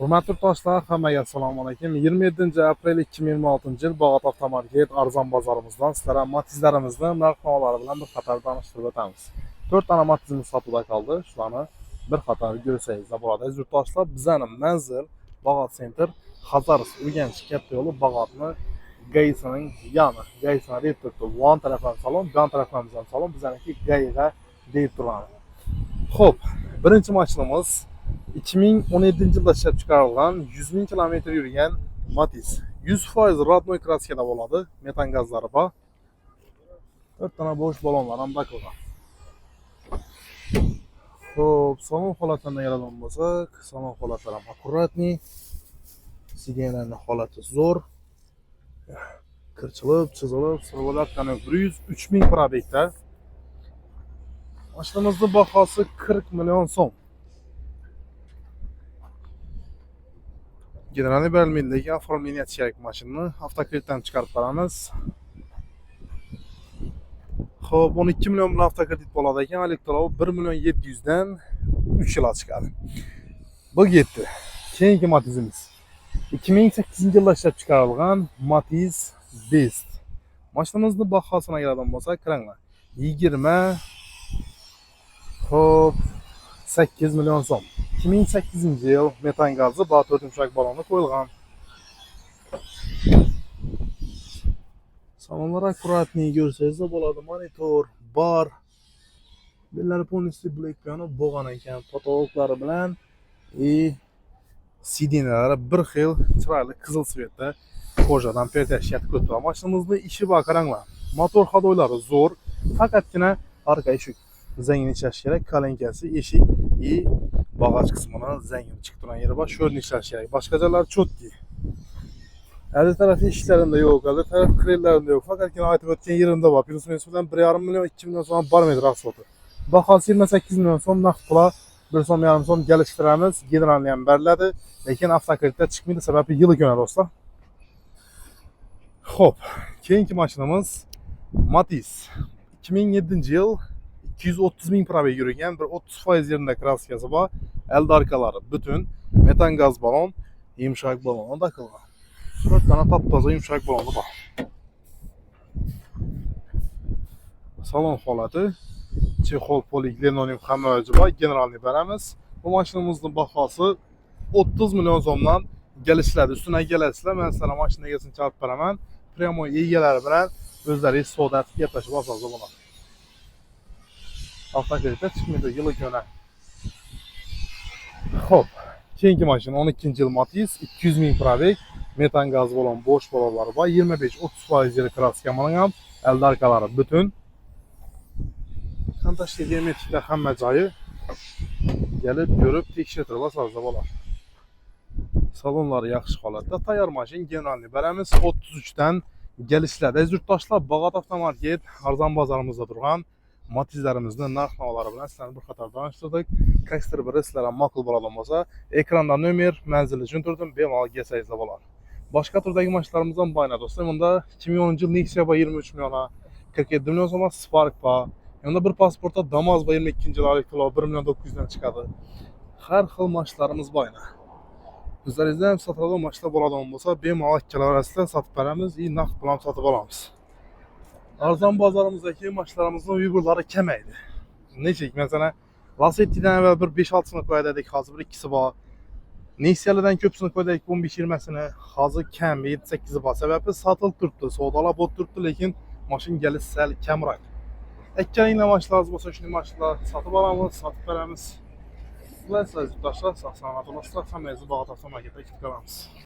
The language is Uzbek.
Hurmatli do'stlar, hammaga assalomu alaykum. 27 aprel 2026 yil Bog'ot avtomarket arzon bozorimizdan sizlarga Matizlarimizni narx-navolari bilan bir qator tanishtirib o'tamiz. 4 dona Matizimiz sotuvda qoldi. Shularni bir qator ko'rsangiz bo'ladi. Aziz yurtdoshlar, bizning manzil Bog'ot Center, Xazaris Urganch katta yo'li Bog'otni Gaisining yoni. Gaisini deb turibdi. Yon tarafdan salon, yon tarafdan salon, bizniki Gaiga deb turadi. Xo'p, birinchi mashinamiz 2017 yılda ishlab chiqarilgan 100 000 kilometr yurgan Matiz. 100% rodnoy kraskada bo'ladi. Metan gazlari bor. 4 dona bo'sh balonlar ham bakilgan. Xo'p, salon holatini keladigan bo'lsak, salon holatlari ham akkuratniy. Sidenlarning holati zo'r. Kirchilib, chizilib, sirvolatdan 103 000 probekda. Mashinamizning bahosi 40 million so'm. General berilmidagi оформление kerak mashinani avtokreditdan chiqarib beramiz. Xo'p, 12 million bilan avtokredit bo'ladi ekan, elektrolov 1 million 700 dan 3 yil chiqadi. Bu ketdi. Keyingi Matizimiz 2008 yilda ishlab chiqarilgan Matiz Best. Mashinamizning bahosini keladigan bo'lsak, qaranglar. 20 xo'p 8 million so'm. 2008 yıl metan gazı bor 4 yumshoq balonni qo'yilgan. Salonlar akkuratniy ko'rsangiz bo'ladi. Monitor bar. Bellari polностью black piano bo'lgan ekan. Fotovoklari bilan sidenalari bir xil chiroyli qizil svetda ko'jadan pertashiyat ko'tarib. Mashinamizning ishi bor, qaranglar. Motor hadoylari zo'r. Faqatgina orqa eshik zangini ishlash kerak. Kalenkasi, eshik bagaj qismini zangini chiqib turgan yeri bor. Sho'rni ishlash kerak. Boshqa joylar chotki. Aldi tarafı ishlarida yo'q, aldi taraf krellarida yo'q. Faqatgina aytib o'tgan yerimda bor. Plus minus bilan 1,5 million 2 million so'm bormaydi rasxoti. Bahosi 28 million so'm naqd pula 1,5 so'm kelishtiramiz. Generalni ham beriladi, lekin avtokreditda chiqmaydi, sababi yili ko'na do'stlar. Xo'p, keyingi mashinamiz Matiz. 2007 yil 230 000 probeg yurgan, bir 30% yerinde kraskasi bor. Elde arkalari butun, metan gaz balon, yumshoq balon takilgan. 4 tane taptoza yumshoq baloni bor. Salon holati Chexol poliglinonim hamma o'zi bor. Generalni beramiz. Bu mashinamizning bahosi 30 million so'mdan kelishiladi. Ustuna kelasizlar, men sizlarga mashina egasini chaqirib beraman. Pryamoy egalari bilan o'zlaringiz savdasiga gaplashib olsangiz bo'ladi. Avtokreditda chiqmaydi, yili ko'na. Xo'p, keyingi mashina 12 yil Matiz, 200 000 probeg, metan gaz balon, bo'sh balonlari bor, 25-30% yeri kraska ham, elde arkalari butun. Kontaktga geometrikda hamma joyi kelib ko'rib tekshirtirib olsangiz bo'ladi. Salonlari yaxshi holatda, tayyor mashina, generalni beramiz. 33 dan kelishiladi. Aziz yurtdoshlar, Bog'ot avtomarket arzon bozorimizda turgan Matizlarimizni narx-navolari bilan sizlarni bir qator tanishtirdik. Qaysidir biri sizlarga ma'qul bo'ladigan bo'lsa, ekranda nomer, manzilni tushuntirdim, bemalol kelsangiz bo'ladi. Boshqa turdagi mashinalarimiz ham bor do'stlar. Bunda 2010 yil Nexia bor 23 million, 47 million so'm Spark bor. Bunda bir pasportda Damas bor 22 yil elektrolov 1 million 900 dan chiqadi. Har xil mashinalarimiz bor. Bizlaringizda ham sotadigan mashina bo'ladigan bo'lsa, bemalol ikkalar orasida sotib beramiz, naqd bilan sotib olamiz. Arzon bozorimizdagi mashinalarimizni yugurlari kamaydi. Nechik, masalan, Lacetti'dan avval bir 5-6 sini qo'ydik, hozir bir ikkisi bor. Nexia'lardan ko'psini qo'ydik, 15-20 sini, hozir kam 7-8 bor. Sababi sotilib turibdi, savdolar bo'lib turibdi, lekin mashina gelish sal kamroq. Ikkalanglar mashinalar bo'lsa, shunday mashinalar sotib olamiz, sotib beramiz. Sizlar do'stlar, sog' salomat bo'lasizlar, hammangizni Bog'ot avtomarketda kutib qolamiz.